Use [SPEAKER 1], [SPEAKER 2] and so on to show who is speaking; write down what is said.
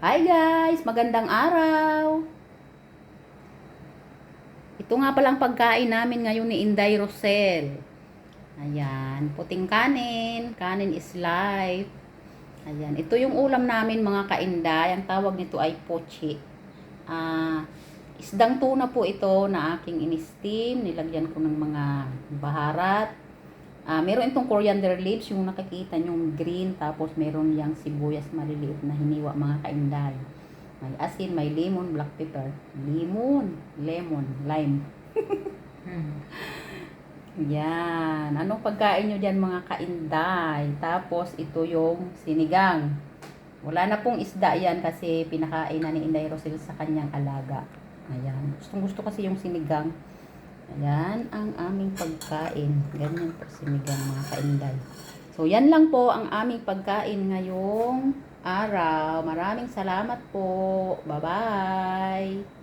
[SPEAKER 1] Hi guys! Magandang araw! Ito nga palang pagkain namin ngayon ni Inday Rosel. Ayan, puting kanin. Kanin is life. Ayan, ito yung ulam namin mga kainday. Ang tawag nito ay pochi. Isdang tuna po ito na aking in-steam. Nilagyan ko ng mga baharat. Meron itong coriander leaves, yung nakikita nyong green. Tapos meron yang sibuyas maliliit na hiniwa mga kainday. May asin, may lemon, black pepper. Lemon, lime. Yan. Anong pagkain nyo dyan mga kainday? Tapos ito yung sinigang. Wala na pong isda yan kasi pinakain na ni Inday Rosel sa kanyang alaga. Ayan. Gustong gusto kasi yung sinigang. Ayan ang aming pagkain. Ganyan po sinigang mga kainday. So yan lang po ang aming pagkain ngayong araw. Maraming salamat po. Bye-bye.